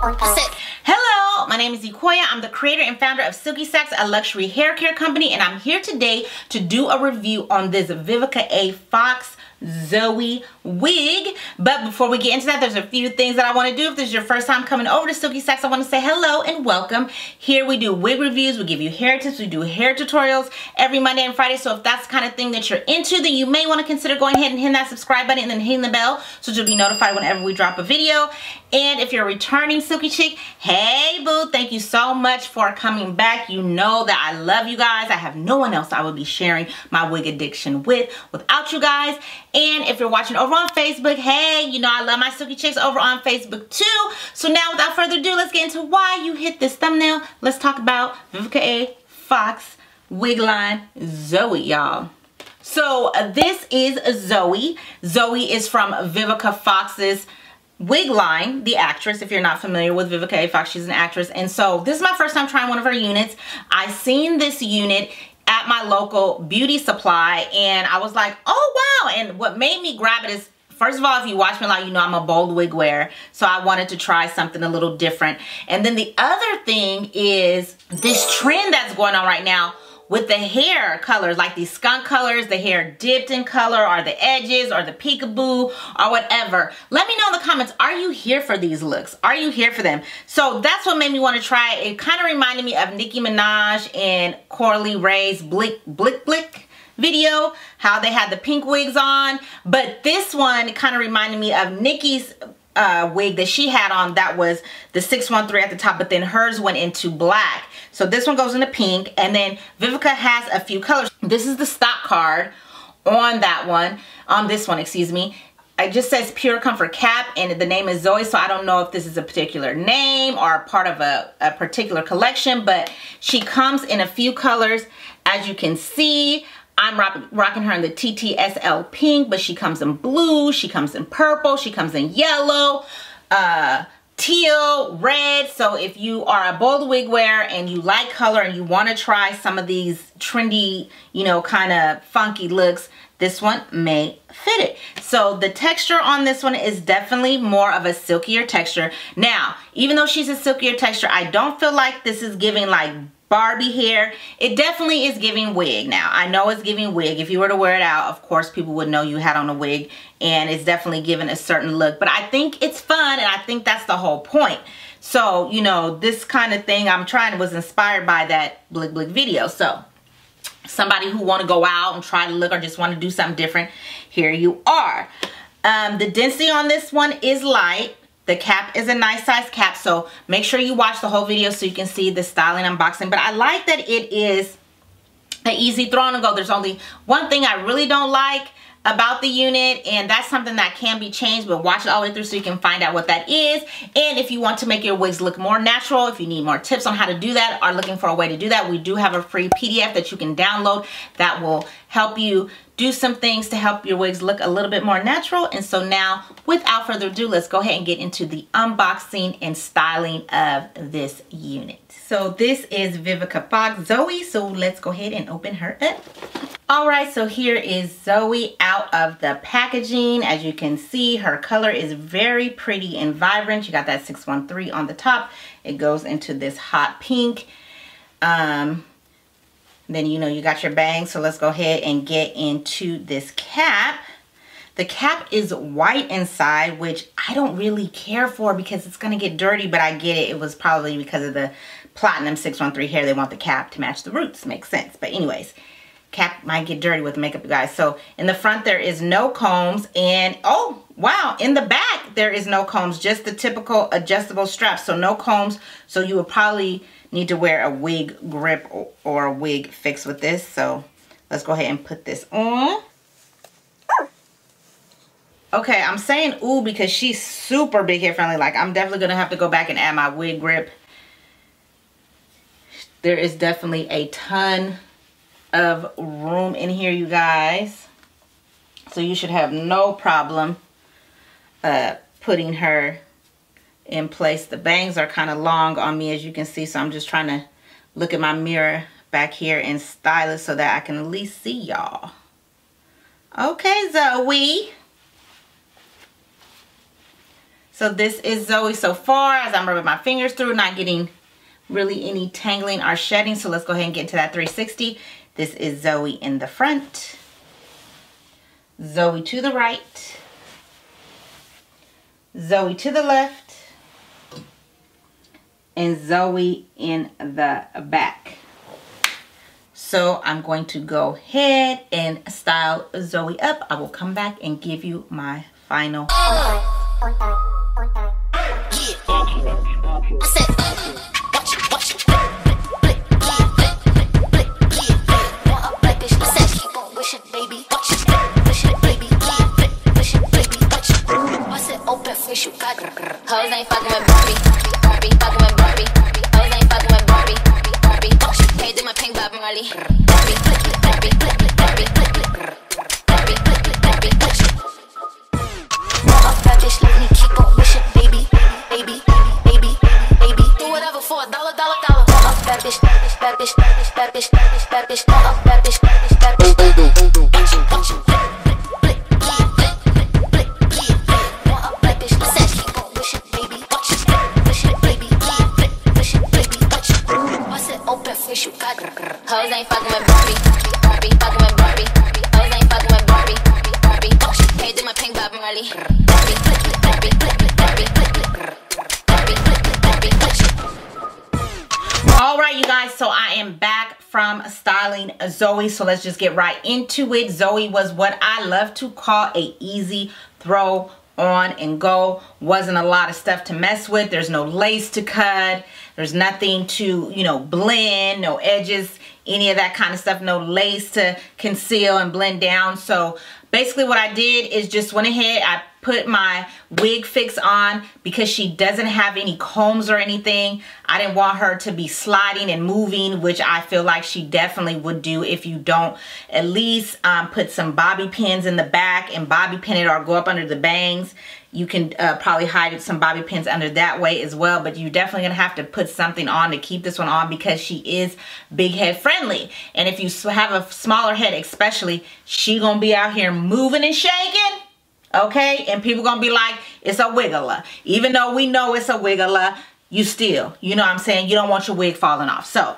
Hello, my name is Ikoya. I'm the creator and founder of Silky Sax, a luxury hair care company, and I'm here today to do a review on this Vivica A. Fox Zoe Wig. But before we get into that, there's a few things that I want to do. If this is your first time coming over to Silky Sax, I want to say hello and welcome. Here we do wig reviews, we give you hair tips, we do hair tutorials every Monday and Friday. So if that's the kind of thing that you're into, then you may want to consider going ahead and hitting that subscribe button and then hitting the bell so you'll be notified whenever we drop a video. And if you're a returning Silky chick, hey boo, thank you so much for coming back. You know that I love you guys. I have no one else I would be sharing my wig addiction without you guys. And if you're watching over on Facebook, hey, you know I love my Silky chicks over on Facebook too. So now without further ado, let's get into why you hit this thumbnail. Let's talk about Vivica A. Fox wig line Zoe, y'all. So this is Zoe. Zoe is from Vivica Fox's wig line, the actress. If you're not familiar with Vivica A. Fox, she's an actress. And so this is my first time trying one of her units. I seen this unit at my local beauty supply and I was like, oh wow. And what made me grab it is, first of all, if you watch me a lot, you know I'm a bold wig wearer. So I wanted to try something a little different. And then the other thing is this trend that's going on right now with the hair colors, like these skunk colors, the hair dipped in color, or the edges, or the peekaboo, or whatever. Let me know in the comments, are you here for these looks? Are you here for them? So that's what made me want to try it. It kind of reminded me of Nicki Minaj and Coralie Ray's Blick video, how they had the pink wigs on. But this one kind of reminded me of Nicki's wig that she had on, that was the 613 at the top, but then hers went into black. So this one goes into pink, and then Vivica has a few colors. This is the stock card on that one, on this one, excuse me. It just says Pure Comfort Cap, and the name is Zoe, so I don't know if this is a particular name or part of a particular collection, but she comes in a few colors. As you can see, I'm rocking her in the TTSL pink, but she comes in blue, she comes in purple, she comes in yellow, teal, red. So if you are a bold wig wearer and you like color and you want to try some of these trendy, you know, kind of funky looks, this one may fit it. So the texture on this one is definitely more of a silkier texture. Now, even though she's a silkier texture, I don't feel like this is giving like Barbie hair. It definitely is giving wig. Now I know it's giving wig. If you were to wear it out, of course people would know you had on a wig, and it's definitely giving a certain look, but I think it's fun, and I think that's the whole point. So you know, this kind of thing was inspired by that Blick video. So somebody who want to go out and try to look, or just want to do something different, here you are. The density on this one is light. The cap is a nice size cap, so make sure you watch the whole video so you can see the styling unboxing. But I like that it is an easy throw on and go. There's only one thing I really don't like about the unit, and that's something that can be changed, but watch it all the way through so you can find out what that is. And if you want to make your wigs look more natural, if you need more tips on how to do that, or looking for a way to do that, we do have a free PDF that you can download that will help you do some things to help your wigs look a little bit more natural. And so now, without further ado, let's go ahead and get into the unboxing and styling of this unit. So this is Vivica Fox Zoe, so let's go ahead and open her up. All right, so here is Zoe out of the packaging. As you can see, her color is very pretty and vibrant. You got that 613 on the top. It goes into this hot pink. Then you know you got your bangs, so let's go ahead and get into this cap. The cap is white inside, which I don't really care for because it's gonna get dirty, but I get it. It was probably because of the Platinum 613 hair. They want the cap to match the roots. Makes sense. But anyways, cap might get dirty with makeup, you guys. So in the front there is no combs, and oh wow, in the back there is no combs, just the typical adjustable straps. So no combs, so you would probably need to wear a wig grip or a wig fix with this. So let's go ahead and put this on. Okay, I'm saying ooh because she's super big hair friendly. Like, I'm definitely gonna have to go back and add my wig grip. There is definitely a ton of room in here, you guys. So you should have no problem putting her in place. The bangs are kind of long on me, as you can see, so I'm just trying to look at my mirror back here and style it so that I can at least see y'all. Okay, Zoe. So this is Zoe so far as I'm rubbing my fingers through, not getting really any tangling or shedding. So let's go ahead and get into that 360. This is Zoe in the front, Zoe to the right, Zoe to the left, and Zoe in the back. So I'm going to go ahead and style Zoe up. I will come back and give you my final. Hoes ain't fucking with Barbie, Barbie fucking with Barbie. Hoes ain't fucking with Barbie, Barbie. Can't do my pink Bob Marley. Barbie, Barbie, Barbie, Barbie, Barbie, Barbie. That bitch let me keep on wishing, baby, baby, baby, baby. Do whatever for $1, $1, $1. That bitch, that bitch, that bitch, that bitch, that bitch, that bitch, that bitch. Hoes ain't fucking with Barbie, Barbie fucking with Barbie. Hoes ain't fucking with Barbie, Barbie. Can't do my pink Bob Marley. Barbie, Barbie, Barbie, Barbie, Barbie, Barbie. All right, you guys, so I am back from styling Zoe. So let's just get right into it. Zoe was what I love to call a easy throw on and go. Wasn't a lot of stuff to mess with. There's no lace to cut. There's nothing to, you know, blend, no edges, any of that kind of stuff, no lace to conceal and blend down. So basically what I did is just went ahead, I put my wig fix on because she doesn't have any combs or anything. I didn't want her to be sliding and moving, which I feel like she definitely would do if you don't at least put some bobby pins in the back and bobby pin it or go up under the bangs. You can probably hide some bobby pins under that way as well, but you're definitely gonna have to put something on to keep this one on because she is big head friendly. And if you have a smaller head especially, she gonna be out here moving and shaking, okay? And people gonna be like, it's a wiggler. Even though we know it's a wiggler, you still, you know what I'm saying? You don't want your wig falling off. So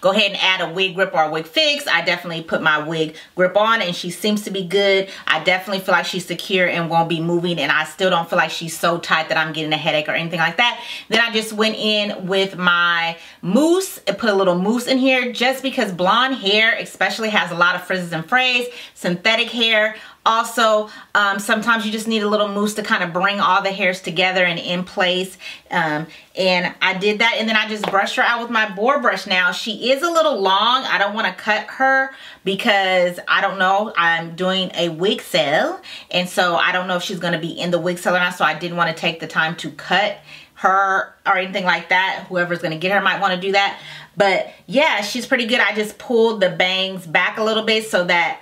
go ahead and add a wig grip or a wig fix. I definitely put my wig grip on and she seems to be good. I definitely feel like she's secure and won't be moving, and I still don't feel like she's so tight that I'm getting a headache or anything like that. Then I just went in with my mousse and put a little mousse in here just because blonde hair especially has a lot of frizzes and frays. Synthetic hair also, sometimes you just need a little mousse to kind of bring all the hairs together and in place. And I did that, and then I just brushed her out with my boar brush. Now, she is a little long. I don't want to cut her because I don't know. I'm doing a wig sale, and so I don't know if she's going to be in the wig sale or not, so I didn't want to take the time to cut her or anything like that. Whoever's going to get her might want to do that. But yeah, she's pretty good. I just pulled the bangs back a little bit so that,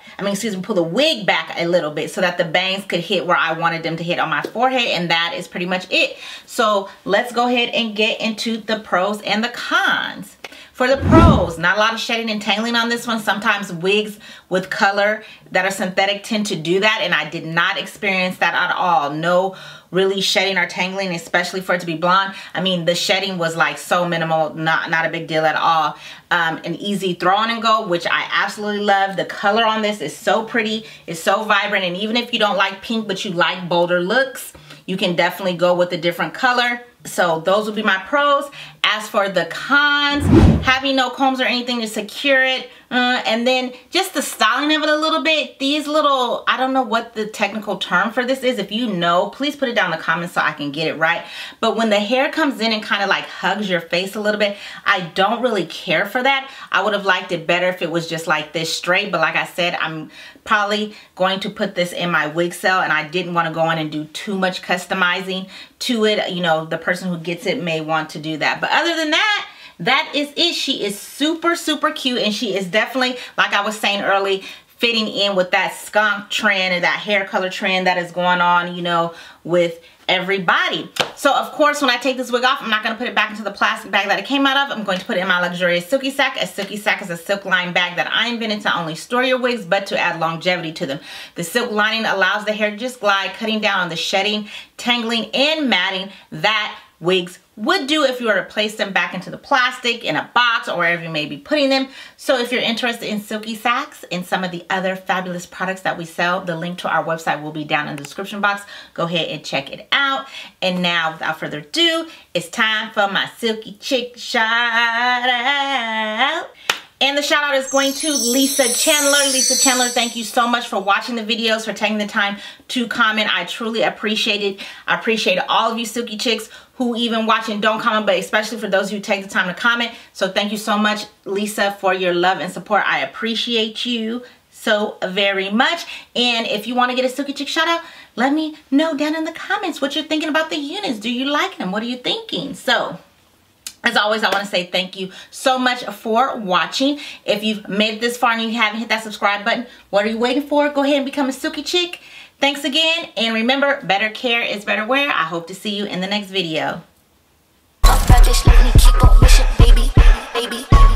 pull the wig back a little bit so that the bangs could hit where I wanted them to hit on my forehead, and that is pretty much it. So let's go ahead and get into the pros and the cons. For the pros, not a lot of shedding and tangling on this one. Sometimes wigs with color that are synthetic tend to do that, and I did not experience that at all. No really shedding or tangling, especially for it to be blonde. I mean, the shedding was like so minimal, not a big deal at all. An easy throw on and go, which I absolutely love. The color on this is so pretty, it's so vibrant, and even if you don't like pink but you like bolder looks, you can definitely go with a different color. So those would be my pros. As for the cons, having no combs or anything to secure it, and then just the styling of it a little bit. These little, I don't know what the technical term for this is. If you know, please put it down in the comments so I can get it right. But when the hair comes in and kind of like hugs your face a little bit, I don't really care for that. I would have liked it better if it was just like this straight, but like I said, I'm probably going to put this in my wig sale, and I didn't want to go in and do too much customizing to it. You know, the person who gets it may want to do that. But other than that, that is it. She is super, super cute, and she is definitely, like I was saying earlier, fitting in with that skunk trend and that hair color trend that is going on, you know, with everybody. So of course, when I take this wig off, I'm not going to put it back into the plastic bag that it came out of. I'm going to put it in my luxurious Silky Sack. A Silky Sack is a silk lined bag that I invented to not only store your wigs, but to add longevity to them. The silk lining allows the hair to just glide, cutting down on the shedding, tangling, and matting that wigs would do if you were to place them back into the plastic, in a box, or wherever you may be putting them. So if you're interested in Silky Sacks and some of the other fabulous products that we sell, the link to our website will be down in the description box. Go ahead and check it out. And now, without further ado, it's time for my Silky Chick shout out. And the shout out is going to Lisa Chandler. Lisa Chandler, thank you so much for watching the videos, for taking the time to comment. I truly appreciate it. I appreciate all of you Silky Chicks who even watch and don't comment, but especially for those who take the time to comment. So thank you so much, Lisa, for your love and support. I appreciate you so very much. And if you want to get a Silky Chick shout out, let me know down in the comments what you're thinking about the units. Do you like them? What are you thinking? So as always, I want to say thank you so much for watching. If you've made it this far and you haven't hit that subscribe button, what are you waiting for? Go ahead and become a Silky Chick. Thanks again, and remember, better care is better wear. I hope to see you in the next video. Keep on wishing, baby, baby.